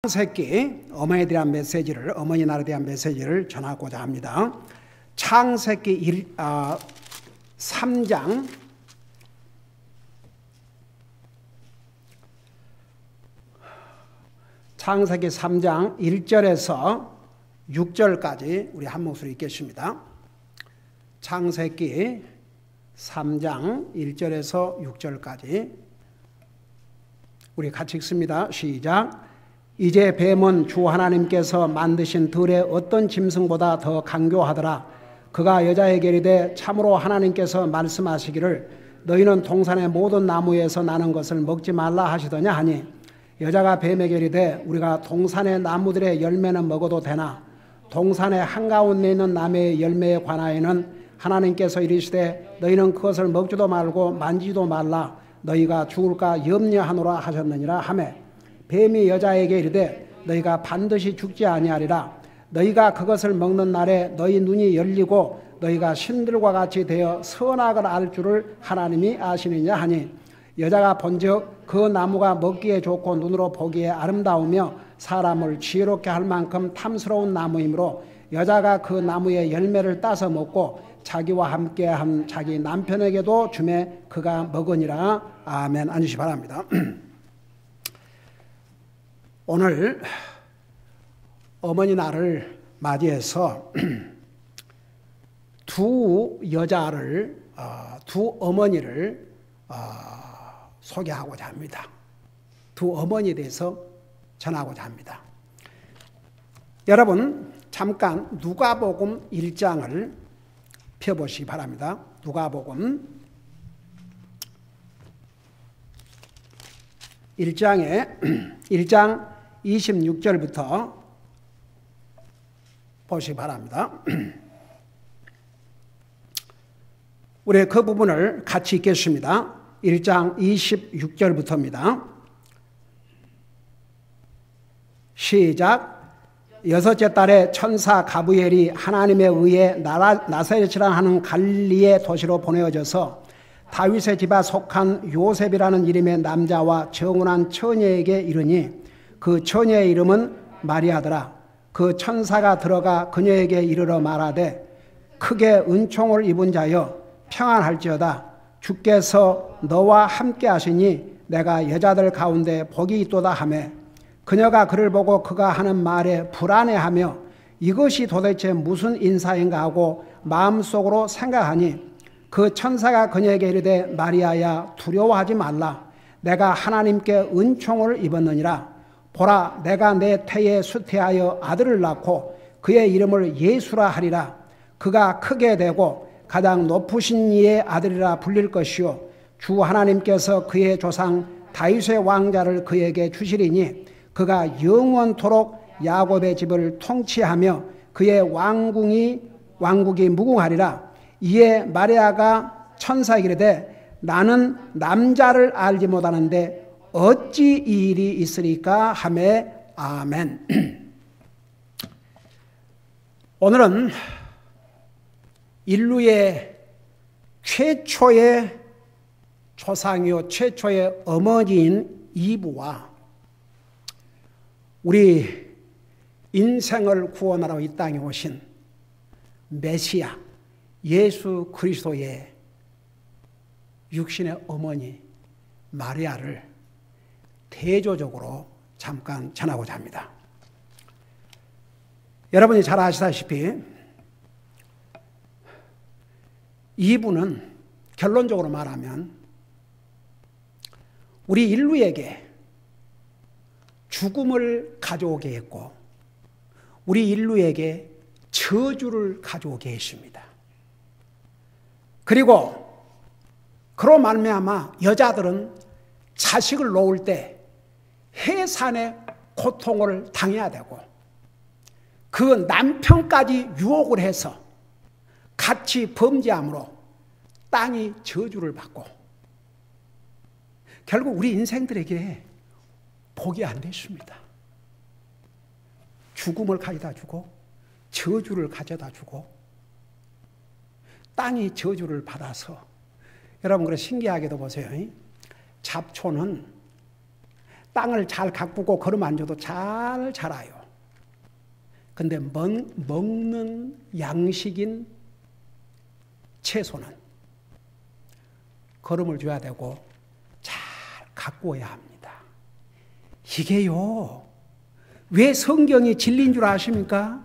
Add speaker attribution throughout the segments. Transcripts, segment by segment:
Speaker 1: 창세기, 어머니에 대한 메시지를, 어머니 나라에 대한 메시지를 전하고자 합니다. 창세기 3장 1절에서 6절까지 우리 한 목소리 읽겠습니다. 창세기 3장 1절에서 6절까지 우리 같이 읽습니다. 시작. 이제 뱀은 주 하나님께서 만드신 들의 어떤 짐승보다 더 강교하더라. 그가 여자에게 이르되 참으로 하나님께서 말씀하시기를 너희는 동산의 모든 나무에서 나는 것을 먹지 말라 하시더냐 하니 여자가 뱀에게 이르되 우리가 동산의 나무들의 열매는 먹어도 되나 동산의 한가운데 있는 나무의 열매에 관하여는 하나님께서 이르시되 너희는 그것을 먹지도 말고 만지지도 말라 너희가 죽을까 염려하노라 하셨느니라 하매 뱀이 여자에게 이르되 너희가 반드시 죽지 아니하리라. 너희가 그것을 먹는 날에 너희 눈이 열리고 너희가 신들과 같이 되어 선악을 알 줄을 하나님이 아시느냐 하니 여자가 본즉 그 나무가 먹기에 좋고 눈으로 보기에 아름다우며 사람을 지혜롭게 할 만큼 탐스러운 나무이므로 여자가 그 나무의 열매를 따서 먹고 자기와 함께한 자기 남편에게도 주매 그가 먹으니라. 아멘. 앉으시 바랍니다. 오늘 어머니 날을 맞이해서 두 여자를, 두 어머니를 소개하고자 합니다. 두 어머니에 대해서 전하고자 합니다. 여러분 잠깐 누가복음 1장을 펴보시기 바랍니다. 누가복음 1장 26절부터 보시기 바랍니다. 우리 그 부분을 같이 읽겠습니다. 1장 26절부터입니다. 시작. 여섯째 달에 천사 가브리엘이 하나님에 의해 나사렛이라 하는 갈릴리의 도시로 보내어져서 다윗의 집에 속한 요셉이라는 이름의 남자와 정운한 처녀에게 이르니 그 처녀의 이름은 마리아더라. 그 천사가 들어가 그녀에게 이르러 말하되 크게 은총을 입은 자여 평안할지어다. 주께서 너와 함께 하시니 내가 여자들 가운데 복이 있도다 하매 그녀가 그를 보고 그가 하는 말에 불안해하며 이것이 도대체 무슨 인사인가 하고 마음속으로 생각하니 그 천사가 그녀에게 이르되 마리아야 두려워하지 말라. 내가 하나님께 은총을 입었느니라. 보라 내가 내 태에 수태하여 아들을 낳고 그의 이름을 예수라 하리라. 그가 크게 되고 가장 높으신 이의 아들이라 불릴 것이요 주 하나님께서 그의 조상 다윗의 왕자를 그에게 주시리니 그가 영원토록 야곱의 집을 통치하며 그의 왕국이 무궁하리라. 이에 마리아가 천사에게 이르되 나는 남자를 알지 못하는데 어찌 이 일이 있으리까 하매 아멘. 오늘은 인류의 최초의 조상이요 최초의 어머니인 이브와 우리 인생을 구원하러 이 땅에 오신 메시아 예수 그리스도의 육신의 어머니 마리아를 대조적으로 잠깐 전하고자 합니다. 여러분이 잘 아시다시피 이분은 결론적으로 말하면 우리 인류에게 죽음을 가져오게 했고 우리 인류에게 저주를 가져오게 했습니다. 그리고 그로 말미암아 여자들은 자식을 놓을 때 해산의 고통을 당해야 되고 그 남편까지 유혹을 해서 같이 범죄함으로 땅이 저주를 받고 결국 우리 인생들에게 복이 안 됐습니다. 죽음을 가져다 주고 저주를 가져다 주고 땅이 저주를 받아서 여러분 그래 신기하게도 보세요. 잡초는 땅을 잘 가꾸고 걸음 안 줘도 잘 자라요. 근데 먹는 양식인 채소는 걸음을 줘야 되고 잘 가꾸어야 합니다. 이게요, 왜 성경이 진리인 줄 아십니까?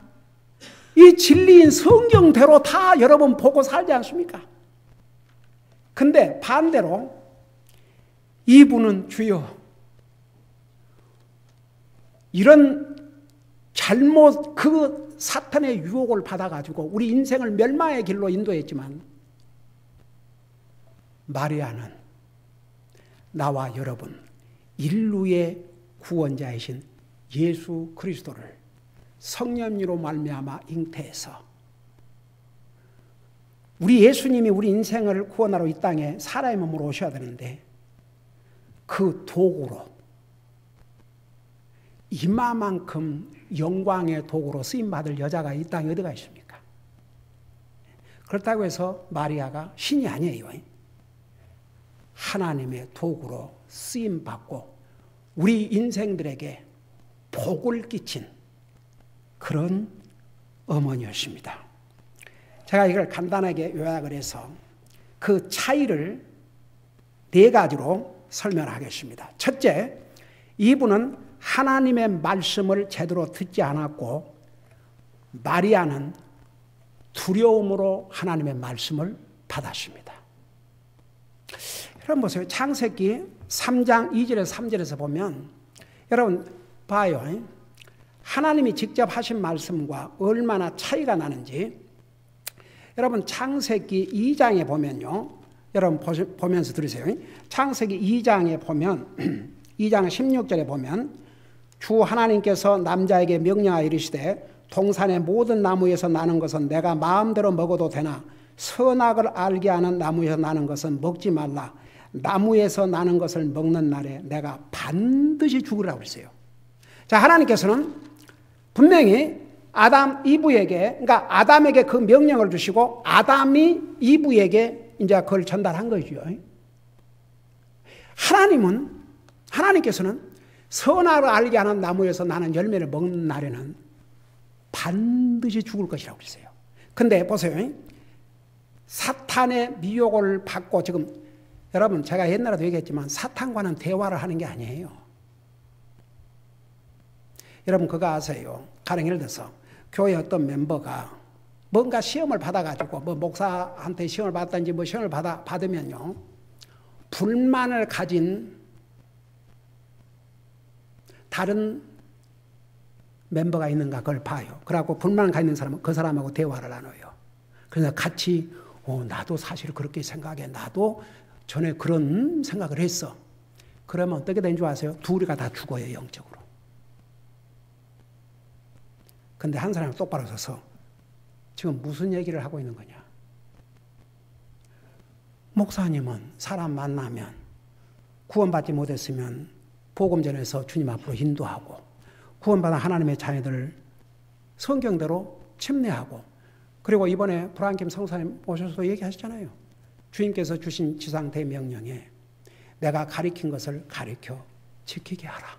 Speaker 1: 이 진리인 성경대로 다 여러분 보고 살지 않습니까? 근데 반대로 이분은 주여 이런 잘못 그 사탄의 유혹을 받아가지고 우리 인생을 멸망의 길로 인도했지만 마리아는 나와 여러분 인류의 구원자이신 예수 그리스도를 성령으로 말미암아 잉태해서 우리 예수님이 우리 인생을 구원하러 이 땅에 사람의 몸으로 오셔야 되는데 그 도구로 이마만큼 영광의 도구로 쓰임받을 여자가 이 땅에 어디가 있습니까? 그렇다고 해서 마리아가 신이 아니에요. 하나님의 도구로 쓰임받고 우리 인생들에게 복을 끼친 그런 어머니였습니다. 제가 이걸 간단하게 요약을 해서 그 차이를 네 가지로 설명하겠습니다. 첫째, 이분은 하나님의 말씀을 제대로 듣지 않았고 마리아는 두려움으로 하나님의 말씀을 받았습니다. 여러분 보세요. 창세기 3장 2절에서 3절에서 보면 여러분 봐요. 하나님이 직접 하신 말씀과 얼마나 차이가 나는지 여러분 창세기 2장에 보면요. 여러분 보면서 들으세요. 창세기 2장에 보면 2장 16절에 보면 주 하나님께서 남자에게 명령하여 이르시되 동산의 모든 나무에서 나는 것은 내가 마음대로 먹어도 되나 선악을 알게 하는 나무에서 나는 것은 먹지 말라. 나무에서 나는 것을 먹는 날에 내가 반드시 죽으라고 했어요. 자, 하나님께서는 분명히 아담 이브에게 그러니까 아담에게 그 명령을 주시고 아담이 이브에게 이제 그걸 전달한 거죠. 하나님께서는 선악을 알게 하는 나무에서 나는 열매를 먹는 날에는 반드시 죽을 것이라고 그랬어요. 근데 보세요. 사탄의 미혹을 받고 지금 여러분 제가 옛날에도 얘기했지만 사탄과는 대화를 하는 게 아니에요. 여러분 그거 아세요? 가령 예를 들어서 교회 어떤 멤버가 뭔가 시험을 받아가지고 뭐 목사한테 시험을 받든지 뭐 시험을 받으면요. 불만을 가진 다른 멤버가 있는가 그걸 봐요. 그래갖고 불만을 가지는 사람은 그 사람하고 대화를 나눠요. 그래서 같이 나도 사실 그렇게 생각해. 나도 전에 그런 생각을 했어. 그러면 어떻게 되는 줄 아세요? 둘이가 다 죽어요. 영적으로. 근데 한 사람이 똑바로 서서 지금 무슨 얘기를 하고 있는 거냐? 목사님은 사람 만나면 구원받지 못했으면 복음 전해서 주님 앞으로 인도하고 구원받은 하나님의 자녀들을 성경대로 침례하고 그리고 이번에 브라임킴 성사님 오셔서 얘기하셨잖아요. 주님께서 주신 지상 대명령에 내가 가리킨 것을 가리켜 지키게 하라.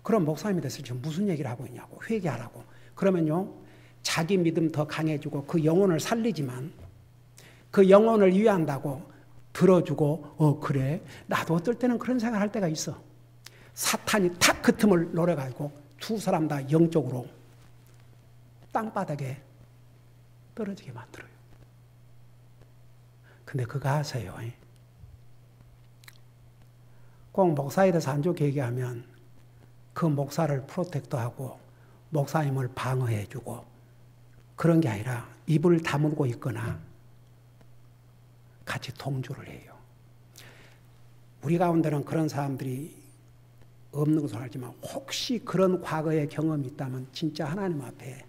Speaker 1: 그럼 목사님이 됐을 지금 무슨 얘기를 하고 있냐고 회개하라고. 그러면요 자기 믿음 더 강해지고 그 영혼을 살리지만 그 영혼을 위한다고 들어주고 그래 나도 어떨 때는 그런 생각을 할 때가 있어. 사탄이 탁 그 틈을 노려가지고 두 사람 다 영적으로 땅바닥에 떨어지게 만들어요. 근데 그거 아세요? 꼭 목사에 대해서 안 좋게 얘기하면 그 목사를 프로텍트하고 목사님을 방어해주고 그런 게 아니라 입을 다물고 있거나 같이 동조를 해요. 우리 가운데는 그런 사람들이 없는 것을 알지만 혹시 그런 과거의 경험이 있다면 진짜 하나님 앞에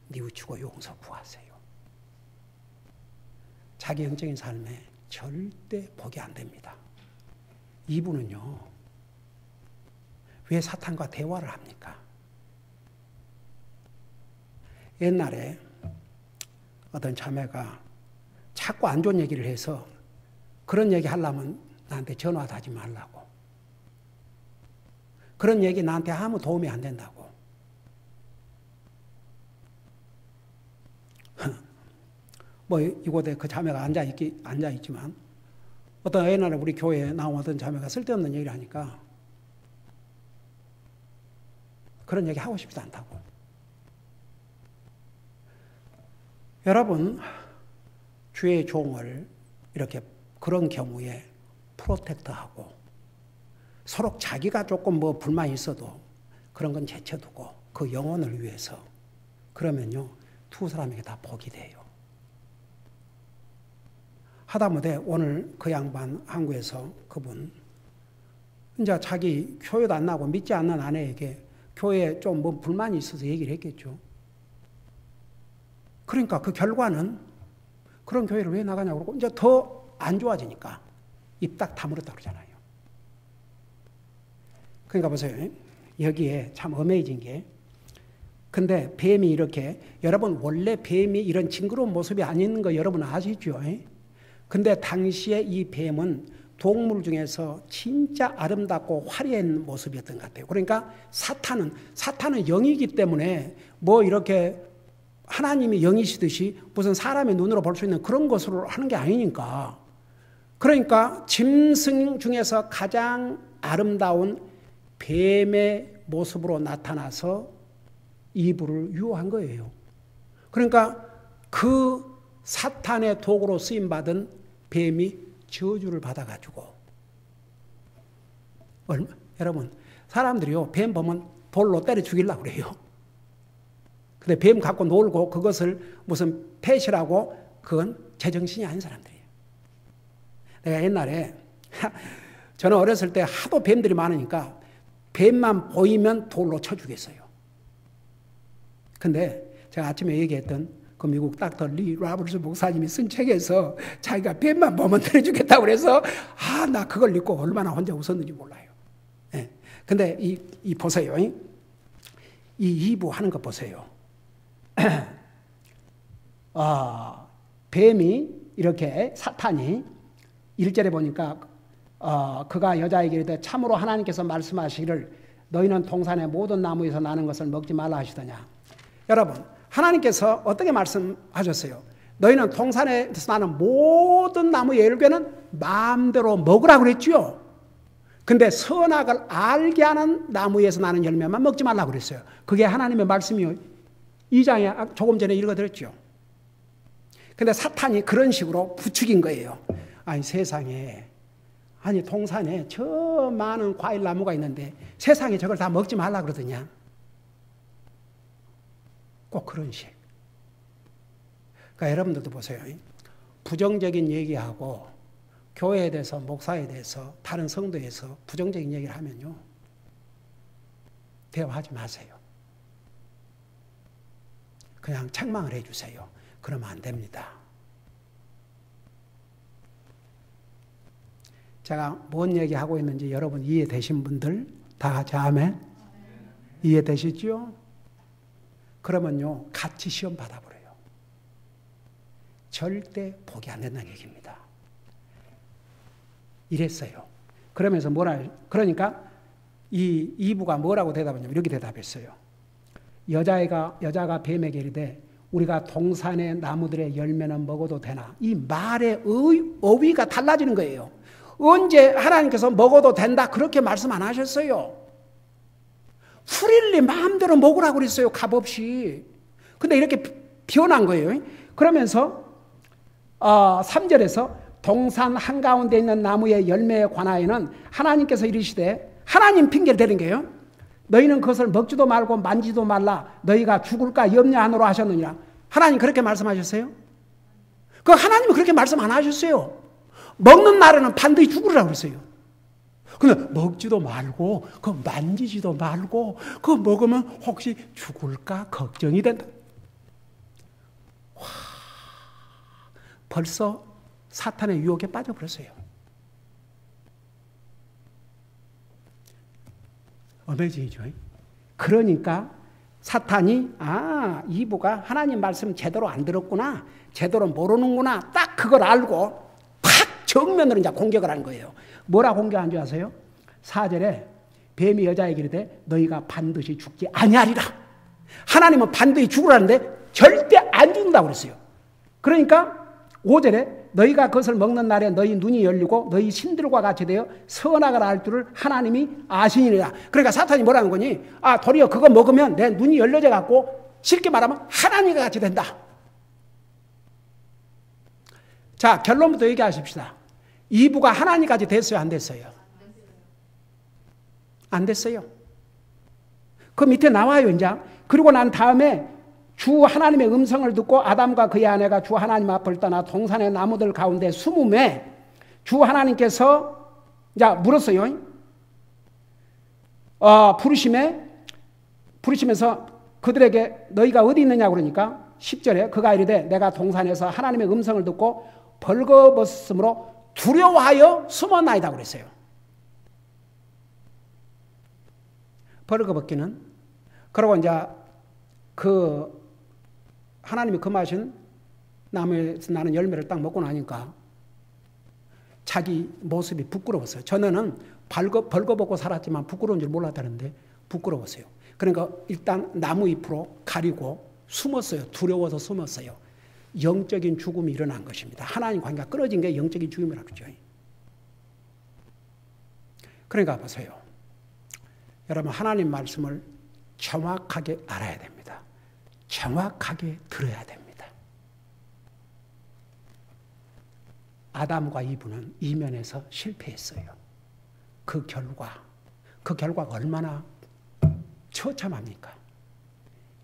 Speaker 1: 뉘우치고 용서 구하세요. 자기 영적인 삶에 절대 복이 안 됩니다. 이분은요. 왜 사탄과 대화를 합니까? 옛날에 어떤 자매가 자꾸 안 좋은 얘기를 해서 그런 얘기 하려면 나한테 전화도 하지 말라고. 그런 얘기 나한테 아무 도움이 안 된다고. 뭐 이곳에 그 자매가 앉아있지만 어떤 옛날에 우리 교회에 나오던 자매가 쓸데없는 얘기를 하니까 그런 얘기 하고 싶지도 않다고. 여러분, 주의 종을 이렇게 그런 경우에 프로텍트하고 서로 자기가 조금 뭐 불만이 있어도 그런 건 제쳐두고 그 영혼을 위해서 그러면요 두 사람에게 다 복이 돼요. 하다못해 오늘 그 양반 한국에서 그분 이제 자기 교회도 안 나고 믿지 않는 아내에게 교회에 좀 뭐 불만이 있어서 얘기를 했겠죠. 그러니까 그 결과는 그런 교회를 왜 나가냐고 그러고 이제 더 안 좋아지니까 입 딱 다물었다 그러잖아요. 그러니까 보세요. 여기에 참 어메이징 게 근데 뱀이 이렇게 여러분 원래 뱀이 이런 징그러운 모습이 아닌 거 여러분 아시죠? 근데 당시에 이 뱀은 동물 중에서 진짜 아름답고 화려한 모습이었던 것 같아요. 그러니까 사탄은 영이기 때문에 뭐 이렇게 하나님이 영이시듯이 무슨 사람의 눈으로 볼 수 있는 그런 것으로 하는 게 아니니까. 그러니까 짐승 중에서 가장 아름다운 뱀의 모습으로 나타나서 이브를 유혹한 거예요. 그러니까 그 사탄의 도구로 쓰임받은 뱀이 저주를 받아가지고 여러분 사람들이요 뱀 보면 돌로 때려 죽이려고 그래요. 근데 뱀 갖고 놀고 그것을 무슨 펫이라고 그건 제정신이 아닌 사람들이에요. 내가 옛날에 저는 어렸을 때 하도 뱀들이 많으니까 뱀만 보이면 돌로 쳐 죽였어요. 근데 제가 아침에 얘기했던 그 미국 닥터 리 라버스 목사님이 쓴 책에서 자기가 뱀만 보면 때려 죽겠다고 그래서 나 그걸 읽고 얼마나 혼자 웃었는지 몰라요. 예. 근데 이 보세요. 이 2부 하는 거 보세요. 뱀이 이렇게 사탄이 1절에 보니까 그가 여자에게 이르되 참으로 하나님께서 말씀하시기를 너희는 동산의 모든 나무에서 나는 것을 먹지 말라 하시더냐. 여러분 하나님께서 어떻게 말씀하셨어요? 너희는 동산에서 나는 모든 나무 열매는 마음대로 먹으라고 그랬죠. 근데 선악을 알게 하는 나무에서 나는 열매만 먹지 말라고 그랬어요. 그게 하나님의 말씀이요. 2장에 조금 전에 읽어드렸죠. 근데 사탄이 그런 식으로 부추긴 거예요. 아니 세상에 동산에 저 많은 과일 나무가 있는데 세상에 저걸 다 먹지 말라 그러더냐. 꼭 그런 식. 그러니까 여러분들도 보세요. 부정적인 얘기하고 교회에 대해서 목사에 대해서 다른 성도에서 부정적인 얘기를 하면요 대화하지 마세요. 그냥 책망을 해주세요. 그러면 안 됩니다. 제가 뭔 얘기하고 있는지 여러분 이해되신 분들 다 같이 아멘? 이해되시죠? 그러면요 같이 시험 받아버려요. 절대 포기 안 된다는 얘기입니다. 이랬어요. 그러면서 그러니까 이 이브가 뭐라고 대답했냐면 이렇게 대답했어요. 여자가 뱀에게 이르되 우리가 동산의 나무들의 열매는 먹어도 되나? 이 말의 어휘가 달라지는 거예요. 언제 하나님께서 먹어도 된다 그렇게 말씀 안 하셨어요. 프릴리 마음대로 먹으라고 그랬어요. 값없이. 근데 이렇게 변한 거예요. 그러면서 3절에서 동산 한가운데 있는 나무의 열매에 관하여는 하나님께서 이르시되 하나님 핑계를 대는 거예요. 너희는 그것을 먹지도 말고 만지도 말라. 너희가 죽을까 염려하노라 하셨느니라. 하나님 그렇게 말씀하셨어요? 그 하나님은 그렇게 말씀 안 하셨어요. 먹는 날에는 반드시 죽으라고 그랬어요. 근데 먹지도 말고 그 만지지도 말고 그 먹으면 혹시 죽을까 걱정이 된다. 와, 벌써 사탄의 유혹에 빠져버렸어요. 어메이징이죠. 그러니까 사탄이 이브가 하나님 말씀 제대로 안 들었구나, 제대로 모르는구나, 딱 그걸 알고 팍 정면으로 이제 공격을 하는 거예요. 뭐라 공격한 줄 아세요? 4절에 뱀이 여자에게 이르되 너희가 반드시 죽지 아니하리라. 하나님은 반드시 죽으라는데 절대 안 죽는다고 그랬어요. 그러니까 5절에 너희가 그것을 먹는 날에 너희 눈이 열리고 너희 신들과 같이 되어 선악을 알 줄을 하나님이 아시니라. 그러니까 사탄이 뭐라는 거니? 도리어 그거 먹으면 내 눈이 열려져 갖고 쉽게 말하면 하나님과 같이 된다. 자, 결론부터 얘기하십시다. 이브가 하나님까지 됐어요, 안 됐어요? 안 됐어요. 그 밑에 나와요, 이제. 그리고 난 다음에 주 하나님의 음성을 듣고 아담과 그의 아내가 주 하나님 앞을 떠나 동산의 나무들 가운데 숨음에 주 하나님께서 이제 물었어요. 부르시면서 그들에게 너희가 어디 있느냐 그러니까 10절에 그가 이르되 내가 동산에서 하나님의 음성을 듣고 벌거벗음으로 두려워하여 숨었나이다 그랬어요. 벌거벗기는 그리고 이제 그 하나님이 금하신 나무에서 나는 열매를 딱 먹고 나니까 자기 모습이 부끄러웠어요. 전에는 벌거벗고 살았지만 부끄러운 줄 몰랐다는데 부끄러웠어요. 그러니까 일단 나무 잎으로 가리고 숨었어요. 두려워서 숨었어요. 영적인 죽음이 일어난 것입니다. 하나님 관계가 끊어진 게 영적인 죽음이라고 그러죠. 그러니까 보세요. 여러분 하나님 말씀을 정확하게 알아야 됩니다. 정확하게 들어야 됩니다. 아담과 이브는 이면에서 실패했어요. 그 결과가 얼마나 처참합니까?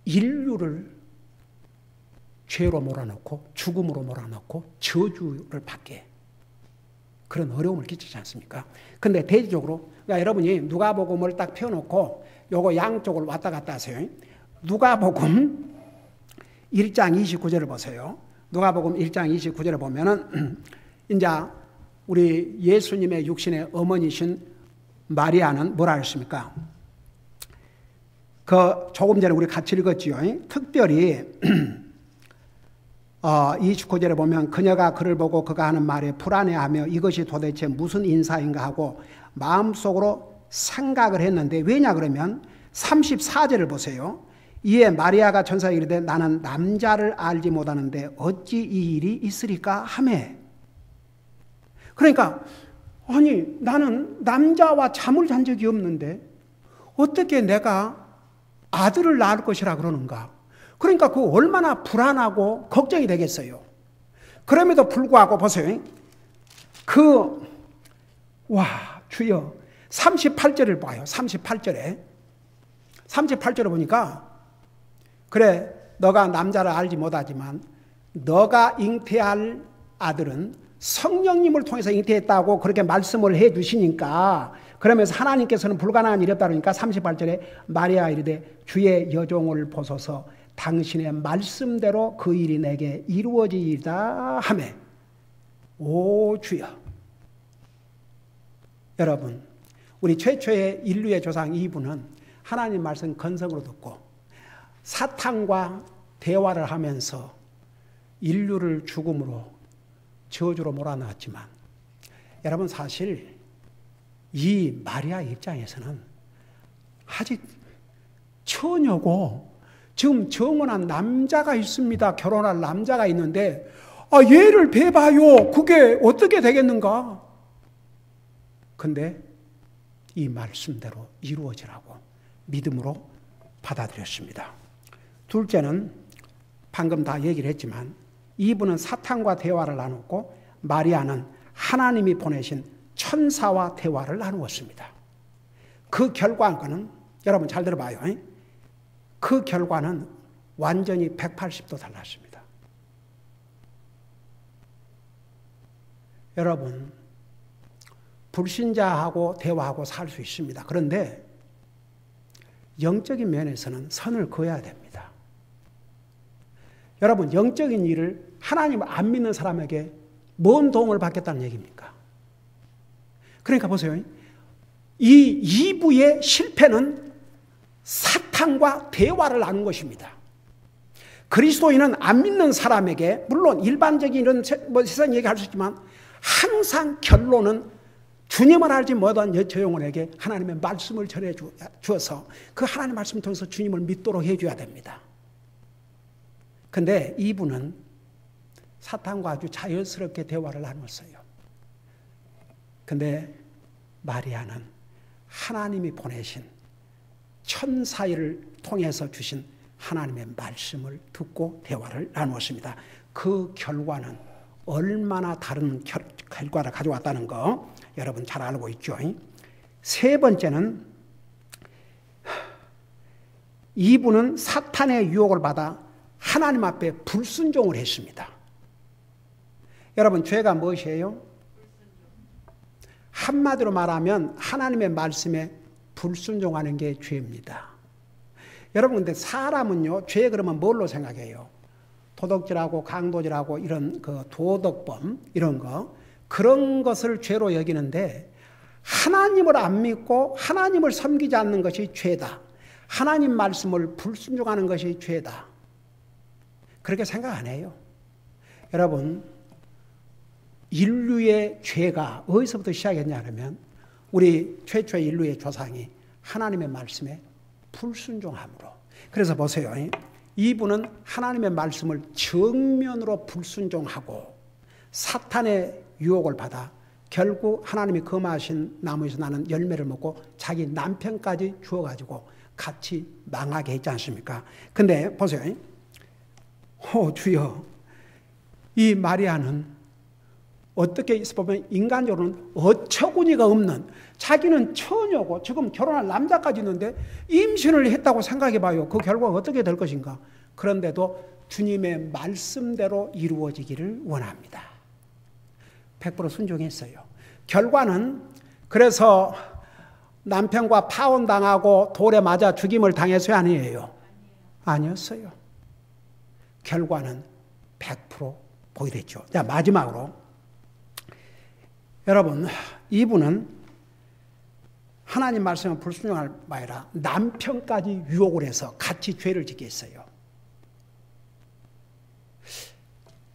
Speaker 1: 인류를 죄로 몰아넣고 죽음으로 몰아넣고 저주를 받게 그런 어려움을 끼치지 않습니까? 근데 대체적으로 그러니까 여러분이 누가복음을 딱 펴놓고 요거 양쪽을 왔다 갔다 하세요. 누가복음 1장 29절을 보세요. 누가복음 1장 29절을 보면은 이제 우리 예수님의 육신의 어머니신 마리아는 뭐라 했습니까? 조금 전에 우리 같이 읽었지요. 특별히 29절에 보면 그녀가 그를 보고 그가 하는 말에 불안해하며 이것이 도대체 무슨 인사인가 하고 마음속으로 생각을 했는데 왜냐 그러면 34절을 보세요. 이에 마리아가 천사에게 이르되 나는 남자를 알지 못하는데 어찌 이 일이 있으리까 하매. 그러니까 아니 나는 남자와 잠을 잔 적이 없는데 어떻게 내가 아들을 낳을 것이라 그러는가. 그러니까 그 얼마나 불안하고 걱정이 되겠어요. 그럼에도 불구하고 보세요. 주여 38절을 봐요. 38절을 보니까 그래 너가 남자를 알지 못하지만 너가 잉태할 아들은 성령님을 통해서 잉태했다고 그렇게 말씀을 해 주시니까 그러면서 하나님께서는 불가능한 일이 없다 그러니까 38절에 마리아 이르되 주의 여종을 보소서 당신의 말씀대로 그 일이 내게 이루어지이다 하매. 오 주여. 여러분 우리 최초의 인류의 조상 이브는 하나님 말씀 건성으로 듣고 사탄과 대화를 하면서 인류를 죽음으로 저주로 몰아넣었지만 여러분 사실 이 마리아 입장에서는 아직 처녀고 지금 정혼한 남자가 있습니다. 결혼할 남자가 있는데 얘를 베봐요. 그게 어떻게 되겠는가? 근데 이 말씀대로 이루어지라고 믿음으로 받아들였습니다. 둘째는 방금 다 얘기를 했지만 이분은 사탄과 대화를 나눴고 마리아는 하나님이 보내신 천사와 대화를 나누었습니다. 그 결과는 여러분 잘 들어봐요. 그 결과는 완전히 180도 달랐습니다. 여러분 불신자하고 대화하고 살 수 있습니다. 그런데 영적인 면에서는 선을 그어야 됩니다. 여러분 영적인 일을 하나님을 안 믿는 사람에게 뭔 도움을 받겠다는 얘기입니까? 그러니까 보세요. 이 2부의 실패는 사탄과 대화를 나눈 것입니다. 그리스도인은 안 믿는 사람에게 물론 일반적인 이런 세상 얘기할 수 있지만 항상 결론은 주님을 알지 못한 저 영혼에게 하나님의 말씀을 전해 주어서 그 하나님의 말씀을 통해서 주님을 믿도록 해줘야 됩니다. 근데 이분은 사탄과 아주 자연스럽게 대화를 나눴어요. 근데 마리아는 하나님이 보내신 천사를 통해서 주신 하나님의 말씀을 듣고 대화를 나누었습니다. 그 결과는 얼마나 다른 결과를 가져왔다는 거 여러분 잘 알고 있죠. 세 번째는 이분은 사탄의 유혹을 받아 하나님 앞에 불순종을 했습니다. 여러분 죄가 무엇이에요? 한마디로 말하면 하나님의 말씀에 불순종하는 게 죄입니다. 여러분 근데 사람은요 죄 그러면 뭘로 생각해요? 도덕질하고 강도질하고 이런 그 도덕범 이런 거 그런 것을 죄로 여기는데 하나님을 안 믿고 하나님을 섬기지 않는 것이 죄다. 하나님 말씀을 불순종하는 것이 죄다. 그렇게 생각 안 해요. 여러분 인류의 죄가 어디서부터 시작했냐면 우리 최초의 인류의 조상이 하나님의 말씀에 불순종함으로. 그래서 보세요. 이분은 하나님의 말씀을 정면으로 불순종하고 사탄의 유혹을 받아 결국 하나님이 금하신 나무에서 나는 열매를 먹고 자기 남편까지 주어가지고 같이 망하게 했지 않습니까? 근데 보세요. 주여, 이 마리아는 어떻게 보면 인간적으로는 어처구니가 없는, 자기는 처녀고 지금 결혼할 남자까지 있는데 임신을 했다고 생각해봐요. 그 결과가 어떻게 될 것인가. 그런데도 주님의 말씀대로 이루어지기를 원합니다. 100% 순종했어요. 결과는 그래서 남편과 파혼당하고 돌에 맞아 죽임을 당했어요? 아니에요? 아니었어요. 결과는 100% 보게 됐죠. 자, 마지막으로 여러분, 이분은 하나님 말씀을 불순종할 바에라 남편까지 유혹을 해서 같이 죄를 짓게 했어요.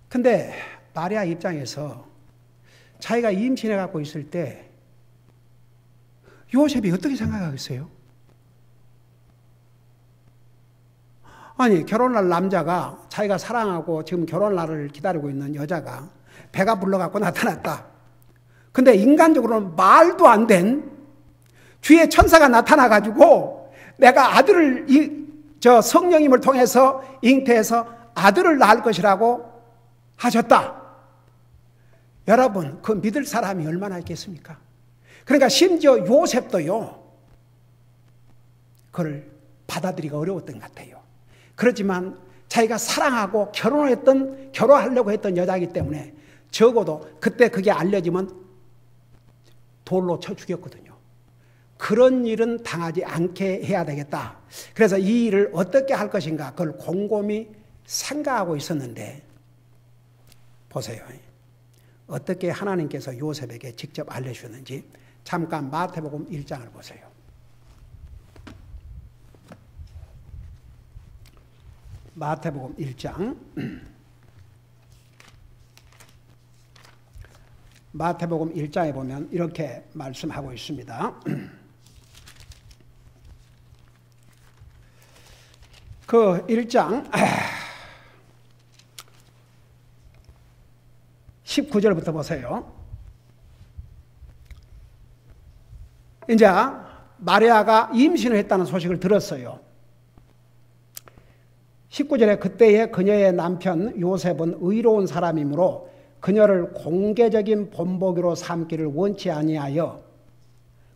Speaker 1: 근데 마리아 입장에서 자기가 임신해 갖고 있을 때 요셉이 어떻게 생각하겠어요? 아니, 결혼할 남자가 자기가 사랑하고 지금 결혼날을 기다리고 있는 여자가 배가 불러갖고 나타났다. 근데 인간적으로는 말도 안 된 주의 천사가 나타나가지고 내가 아들을 성령님을 통해서 잉태해서 아들을 낳을 것이라고 하셨다. 여러분, 그 믿을 사람이 얼마나 있겠습니까? 그러니까 심지어 요셉도요, 그걸 받아들이기가 어려웠던 것 같아요. 그렇지만 자기가 사랑하고 결혼하려고 했던 여자이기 때문에 적어도 그때 그게 알려지면 돌로 쳐 죽였거든요. 그런 일은 당하지 않게 해야 되겠다. 그래서 이 일을 어떻게 할 것인가 그걸 곰곰이 생각하고 있었는데 보세요. 어떻게 하나님께서 요셉에게 직접 알려주셨는지 잠깐 마태복음 1장을 보세요. 마태복음 1장 마태복음 1장에 보면 이렇게 말씀하고 있습니다. 그 1장 19절부터 보세요. 이제 마리아가 임신을 했다는 소식을 들었어요. 19절에 그때에 그녀의 남편 요셉은 의로운 사람이므로 그녀를 공개적인 본보기로 삼기를 원치 아니하여,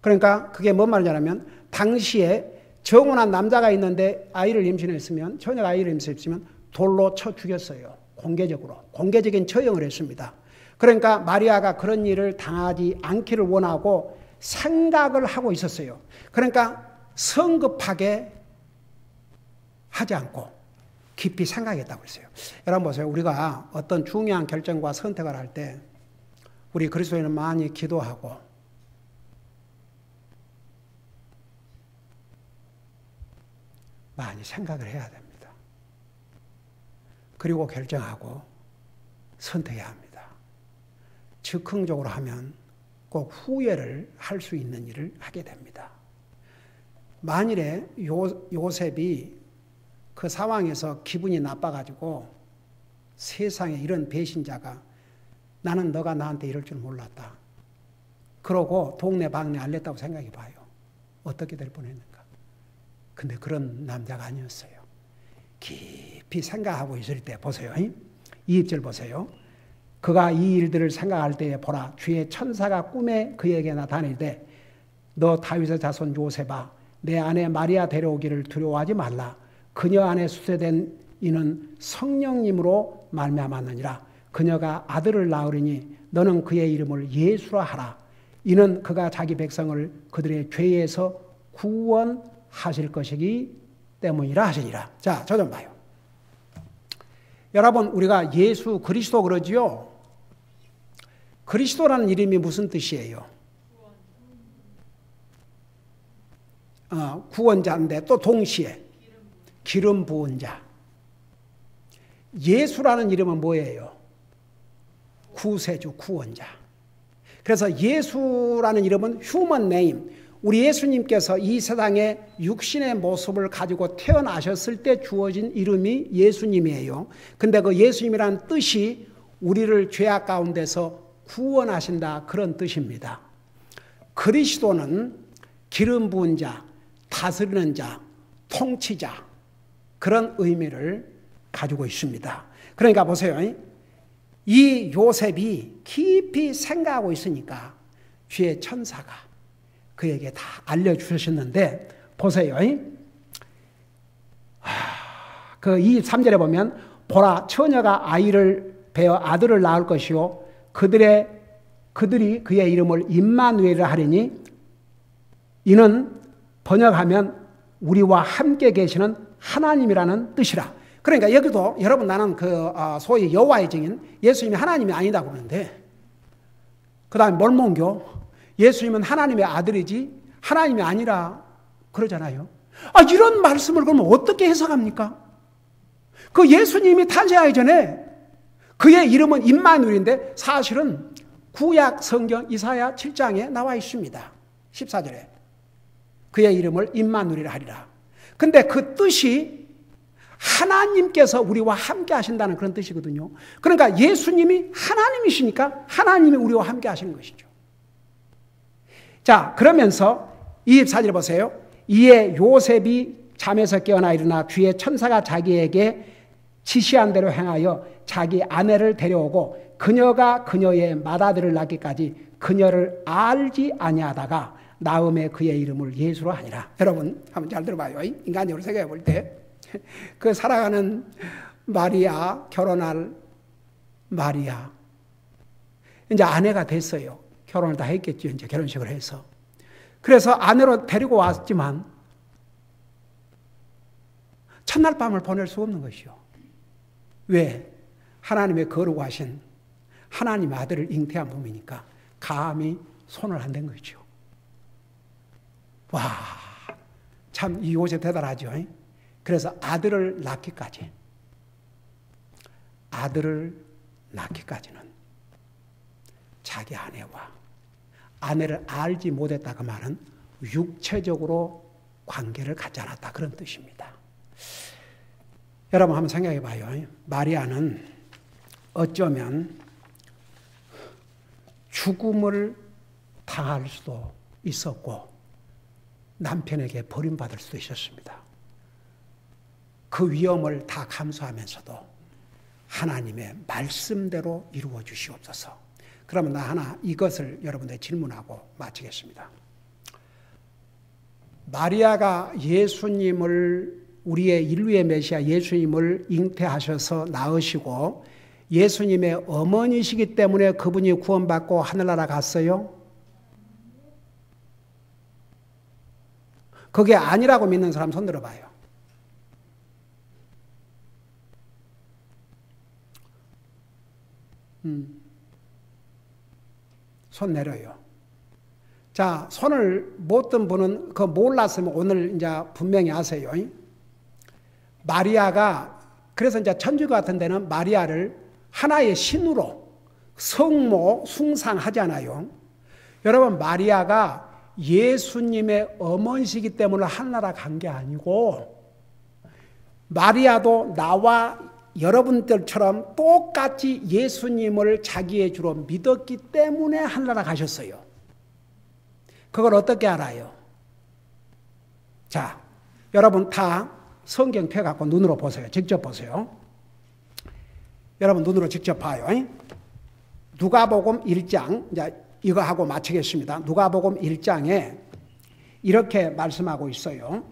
Speaker 1: 그러니까 그게 뭔 말이냐면 당시에 정혼한 남자가 있는데 아이를 임신했으면, 처녀가 아이를 임신했으면 돌로 쳐 죽였어요. 공개적인 처형을 했습니다. 그러니까 마리아가 그런 일을 당하지 않기를 원하고 생각을 하고 있었어요. 그러니까 성급하게 하지 않고 깊이 생각했다고 했어요. 여러분 보세요. 우리가 어떤 중요한 결정과 선택을 할 때 우리 그리스도인은 많이 기도하고 많이 생각을 해야 됩니다. 그리고 결정하고 선택해야 합니다. 즉흥적으로 하면 꼭 후회를 할 수 있는 일을 하게 됩니다. 만일에 요셉이 그 상황에서 기분이 나빠가지고 세상에 이런 배신자가 나는 너가 나한테 이럴 줄 몰랐다. 그러고 동네방네 알렸다고 생각해 봐요. 어떻게 될 뻔했는가. 근데 그런 남자가 아니었어요. 깊이 생각하고 있을 때 보세요. 2절 보세요. 그가 이 일들을 생각할 때에 보라 주의 천사가 꿈에 그에게 나타내되 너 다윗의 자손 요셉아 내 아내 마리아 데려오기를 두려워하지 말라. 그녀 안에 수세된 이는 성령님으로 말미암았느니라. 그녀가 아들을 낳으리니 너는 그의 이름을 예수라 하라. 이는 그가 자기 백성을 그들의 죄에서 구원하실 것이기 때문이라 하시니라. 자, 저 좀 봐요. 여러분 우리가 예수 그리스도 그러지요. 그리스도라는 이름이 무슨 뜻이에요? 구원자인데 또 동시에 기름 부은 자. 예수라는 이름은 뭐예요? 구세주, 구원자. 그래서 예수라는 이름은 휴먼 네임. 우리 예수님께서 이 세상에 육신의 모습을 가지고 태어나셨을 때 주어진 이름이 예수님이에요. 근데 그 예수님이라는 뜻이 우리를 죄악 가운데서 구원하신다 그런 뜻입니다. 그리스도는 기름 부은 자, 다스리는 자, 통치자 그런 의미를 가지고 있습니다. 그러니까 보세요. 이 요셉이 깊이 생각하고 있으니까 주의 천사가 그에게 다 알려주셨는데 보세요. 그 23절에 보면 보라 처녀가 아이를 베어 아들을 낳을 것이요 그들이 그의 이름을 임마누엘이라 하리니 이는 번역하면 우리와 함께 계시는 하나님이라는 뜻이라. 그러니까 여기도 여러분 나는 소위 여호와의 증인 예수님이 하나님이 아니다 그러는데 그 다음에 뭘 몽겨? 예수님은 하나님의 아들이지 하나님이 아니라 그러잖아요. 이런 말씀을 그러면 어떻게 해석합니까? 그 예수님이 탄생하기 전에 그의 이름은 임마누엘인데 사실은 구약 성경 이사야 7장에 나와 있습니다. 14절에 그의 이름을 임마누엘이라 하리라. 근데 그 뜻이 하나님께서 우리와 함께 하신다는 그런 뜻이거든요. 그러니까 예수님이 하나님이시니까 하나님이 우리와 함께 하시는 것이죠. 자, 그러면서 24절 보세요. 이에 요셉이 잠에서 깨어나 일어나 주의 천사가 자기에게 지시한 대로 행하여 자기 아내를 데려오고 그녀가 그녀의 맏아들을 낳기까지 그녀를 알지 아니하다가 나음에 그의 이름을 예수로 하니라. 여러분 한번 잘 들어봐요. 인간적으로 생각해 볼 때 그 살아가는 마리아, 결혼할 마리아 이제 아내가 됐어요. 결혼을 다 했겠죠. 이제 결혼식을 해서. 그래서 아내로 데리고 왔지만 첫날 밤을 보낼 수 없는 것이요. 왜? 하나님의 거룩하신 하나님의 아들을 잉태한 몸이니까 감히 손을 안 댄 거죠. 와, 참 이 요셉 대단하죠. 그래서 아들을 낳기까지는 자기 아내를 알지 못했다 그 말은 육체적으로 관계를 갖지 않았다 그런 뜻입니다. 여러분 한번 생각해 봐요. 마리아는 어쩌면 죽음을 당할 수도 있었고 남편에게 버림받을 수도 있었습니다. 그 위험을 다 감수하면서도 하나님의 말씀대로 이루어 주시옵소서. 그러면 나 하나 이것을 여러분들 질문하고 마치겠습니다. 마리아가 예수님을 우리의 인류의 메시아 예수님을 잉태하셔서 낳으시고 예수님의 어머니시기 때문에 그분이 구원받고 하늘나라 갔어요? 그게 아니라고 믿는 사람 손 들어봐요. 손 내려요. 자, 손을 못 든 분은 그거 몰랐으면 오늘 이제 분명히 아세요. 마리아가 그래서 이제 천주교 같은 데는 마리아를 하나의 신으로 성모 숭상하잖아요. 여러분, 마리아가 예수님의 어머니시기 때문에 하늘나라 간 게 아니고, 마리아도 나와 여러분들처럼 똑같이 예수님을 자기의 주로 믿었기 때문에 하늘나라 가셨어요. 그걸 어떻게 알아요? 자, 여러분 다 성경 펴갖고 눈으로 보세요. 직접 보세요. 여러분 눈으로 직접 봐요. 누가복음 1장, 이제 이거 하고 마치겠습니다. 누가복음 1장에 이렇게 말씀하고 있어요.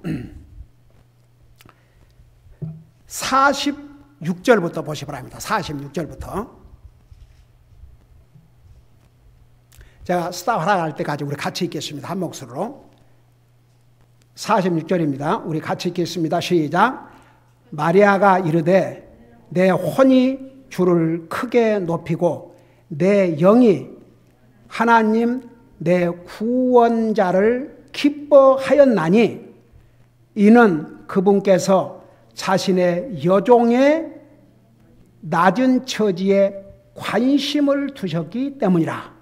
Speaker 1: 46절부터 보시 바랍니다. 46절부터. 제가 스탑 하라 할 때까지 우리 같이 읽겠습니다. 한 목소리로. 46절입니다. 우리 같이 읽겠습니다. 시작. 마리아가 이르되 내 혼이 주를 크게 높이고 내 영이 하나님 내 구원자를 기뻐하였나니 이는 그분께서 자신의 여종의 낮은 처지에 관심을 두셨기 때문이라.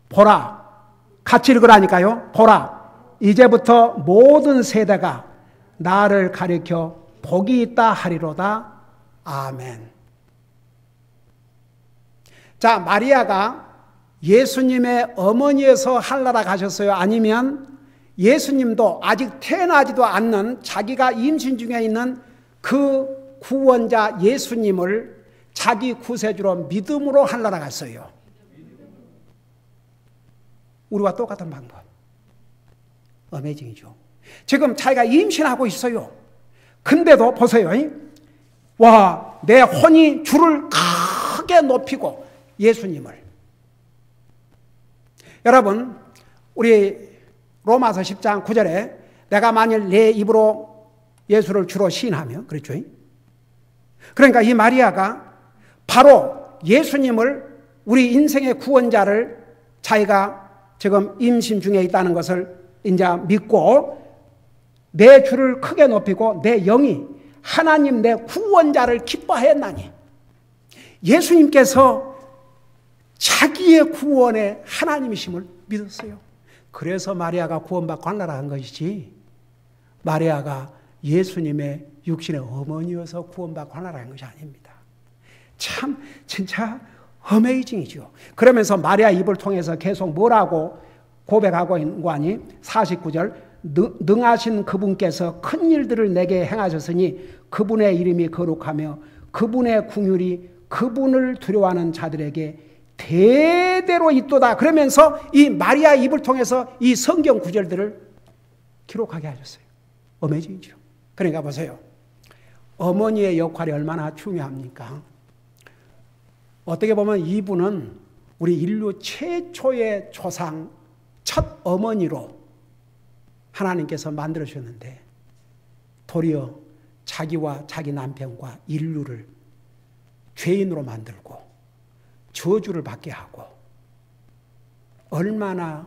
Speaker 1: 보라, 같이 읽으라니까요. 보라, 이제부터 모든 세대가 나를 가리켜 복이 있다 하리로다. 아멘. 자, 마리아가 예수님의 어머니에서 하늘나라 가셨어요? 아니면 예수님도 아직 태어나지도 않는 자기가 임신 중에 있는 그 구원자 예수님을 자기 구세주로 믿음으로 하늘나라 갔어요? 우리와 똑같은 방법. 어메이징이죠. 지금 자기가 임신하고 있어요. 근데도 보세요. 와, 내 혼이 주를 크게 높이고 예수님을. 여러분, 우리 로마서 10장 9절에 내가 만일 내 입으로 예수를 주로 시인하며, 그렇죠? 그러니까 이 마리아가 바로 예수님을, 우리 인생의 구원자를 자기가 지금 임신 중에 있다는 것을 이제 믿고 내 주를 크게 높이고 내 영이 하나님 내 구원자를 기뻐하였나니, 예수님께서 자기의 구원의 하나님이심을 믿었어요. 그래서 마리아가 구원받고 하늘나라 간 것이지, 마리아가 예수님의 육신의 어머니여서 구원받고 하늘나라 간 것이 아닙니다. 참 진짜 어메이징이죠. 그러면서 마리아 입을 통해서 계속 뭐라고 고백하고 있는 거 아니? 49절, 능하신 그분께서 큰 일들을 내게 행하셨으니 그분의 이름이 거룩하며 그분의 긍휼이 그분을 두려워하는 자들에게 대대로 있도다. 그러면서 이 마리아 입을 통해서 이 성경 구절들을 기록하게 하셨어요. 어메이징이죠. 그러니까 보세요. 어머니의 역할이 얼마나 중요합니까? 어떻게 보면 이분은 우리 인류 최초의 조상, 첫 어머니로 하나님께서 만들어주셨는데 도리어 자기와 자기 남편과 인류를 죄인으로 만들고 저주를 받게 하고 얼마나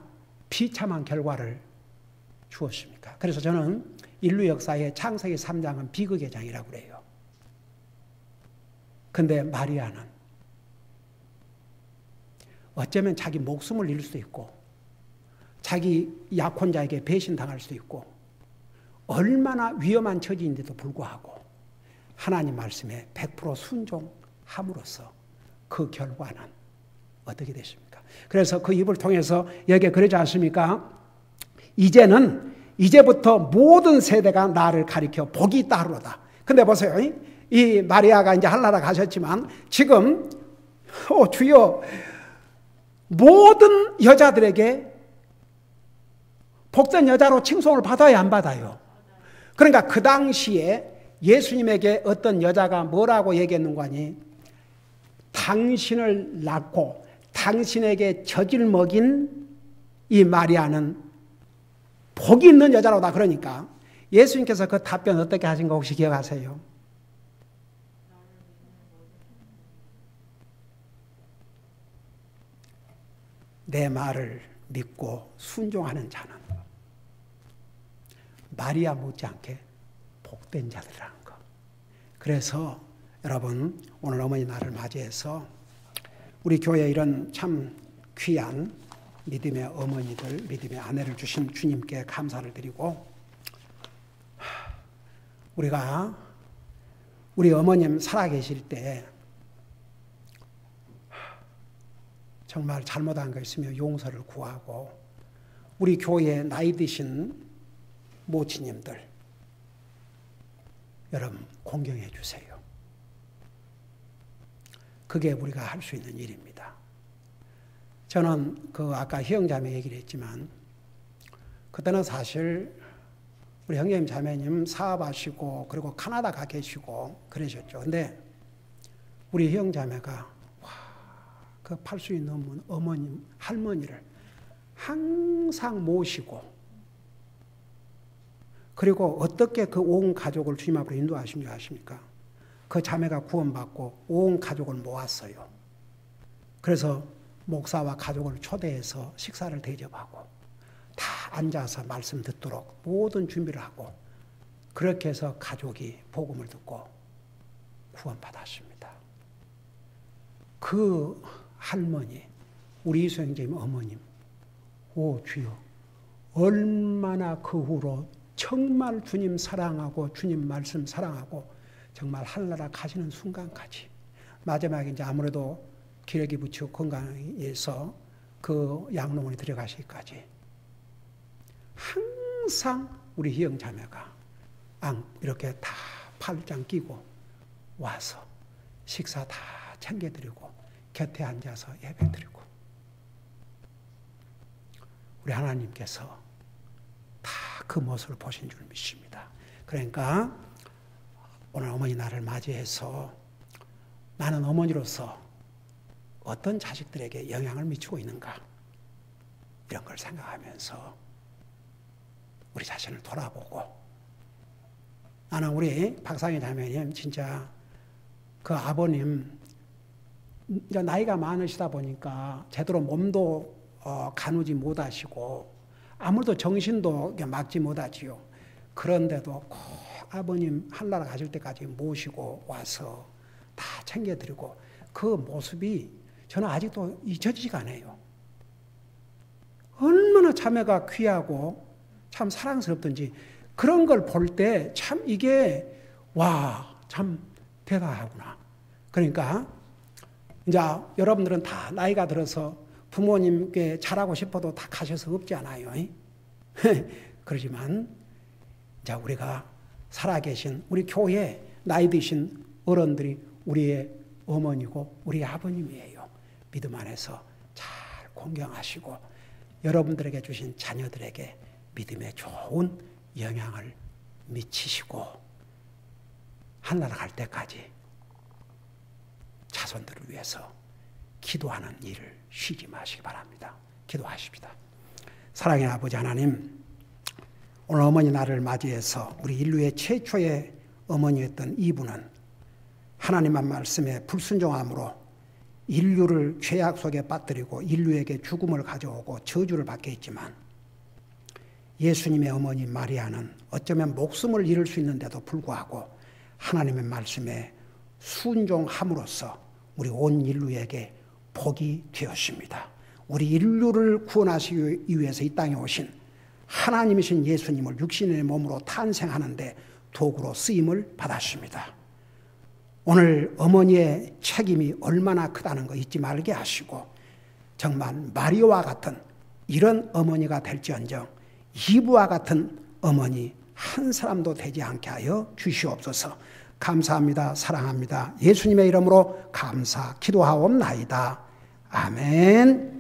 Speaker 1: 비참한 결과를 주었습니까? 그래서 저는 인류 역사의 창세기 3장은 비극의 장이라고 그래요. 근데 마리아는 어쩌면 자기 목숨을 잃을 수도 있고 자기 약혼자에게 배신당할 수도 있고 얼마나 위험한 처지인데도 불구하고 하나님 말씀에 100% 순종함으로써 그 결과는 어떻게 됐습니까? 그래서 그 입을 통해서 여기에 그러지 않습니까? 이제부터 모든 세대가 나를 가리켜 복이 있다 하로다. 근데 보세요. 이 마리아가 이제 하늘나라 가셨지만 지금 주여 모든 여자들에게 복된 여자로 칭송을 받아야 안 받아요? 그러니까 그 당시에 예수님에게 어떤 여자가 뭐라고 얘기했는 거니? 당신을 낳고 당신에게 젖을 먹인 이 마리아는 복이 있는 여자로다. 그러니까 예수님께서 그 답변 어떻게 하신 거 혹시 기억하세요? 내 말을 믿고 순종하는 자는 마리아 못지않게 복된 자들이라는 거. 그래서 여러분 오늘 어머니 날을 맞이해서 우리 교회에 이런 참 귀한 믿음의 어머니들, 믿음의 아내를 주신 주님께 감사를 드리고, 우리가 우리 어머님 살아계실 때 정말 잘못한 거 있으면 용서를 구하고, 우리 교회에 나이 드신 모친님들 여러분 공경해 주세요. 그게 우리가 할 수 있는 일입니다. 저는 아까 형제자매 얘기를 했지만, 그때는 사실 우리 형님 자매님 사업하시고 그리고 카나다 가 계시고 그러셨죠. 근데 우리 형자매가 그 팔 수 있는 어머님, 할머니를 항상 모시고, 그리고 어떻게 그 온 가족을 주님 앞으로 인도하신 줄 아십니까? 그 자매가 구원받고 온 가족을 모았어요. 그래서 목사와 가족을 초대해서 식사를 대접하고 다 앉아서 말씀 듣도록 모든 준비를 하고, 그렇게 해서 가족이 복음을 듣고 구원받았습니다. 그 할머니, 우리 이수영님 어머님, 오 주여, 얼마나 그 후로 정말 주님 사랑하고 주님 말씀 사랑하고 정말 하늘나라 가시는 순간까지, 마지막에 이제 아무래도 기력이 붙이고 건강해서 그 양로원에 들어가시기까지 항상 우리 희영 자매가 이렇게 다 팔짱 끼고 와서 식사 다 챙겨드리고 곁에 앉아서 예배드리고, 우리 하나님께서 다 그 모습을 보신 줄 믿습니다. 그러니까 오늘 어머니 날을 맞이해서 나는 어머니로서 어떤 자식들에게 영향을 미치고 있는가, 이런 걸 생각하면서 우리 자신을 돌아보고, 나는 우리 박상희 자매님 진짜 그 아버님 이제 나이가 많으시다 보니까 제대로 몸도 가누지 못하시고 아무래도 정신도 막지 못하지요. 그런데도 꼭 아버님 하늘나라 가실 때까지 모시고 와서 다 챙겨드리고, 그 모습이 저는 아직도 잊혀지지가 않아요. 얼마나 자매가 귀하고 참 사랑스럽던지, 그런 걸 볼 때 참 이게 참 대단하구나. 그러니까 이제 여러분들은 다 나이가 들어서 부모님께 잘하고 싶어도 다 가셔서 없지 않아요. 그러지만 이제 우리가 살아계신 우리 교회 나이 드신 어른들이 우리의 어머니고 우리 아버님이에요. 믿음 안에서 잘 공경하시고 여러분들에게 주신 자녀들에게 믿음의 좋은 영향을 미치시고 하늘나라 갈 때까지 자손들을 위해서 기도하는 일을 쉬지 마시기 바랍니다. 기도하십시다. 사랑의 아버지 하나님, 오늘 어머니 날을 맞이해서 우리 인류의 최초의 어머니였던 이분은 하나님의 말씀에 불순종함으로 인류를 죄악 속에 빠뜨리고 인류에게 죽음을 가져오고 저주를 받게 했지만, 예수님의 어머니 마리아는 어쩌면 목숨을 잃을 수 있는데도 불구하고 하나님의 말씀에 순종함으로써 우리 온 인류에게 복이 되었습니다. 우리 인류를 구원하시기 위해서 이 땅에 오신 하나님이신 예수님을 육신의 몸으로 탄생하는데 도구로 쓰임을 받았습니다. 오늘 어머니의 책임이 얼마나 크다는 거 잊지 말게 하시고, 정말 마리아와 같은 이런 어머니가 될지언정 이브와 같은 어머니 한 사람도 되지 않게 하여 주시옵소서. 감사합니다. 사랑합니다. 예수님의 이름으로 감사 기도하옵나이다. 아멘.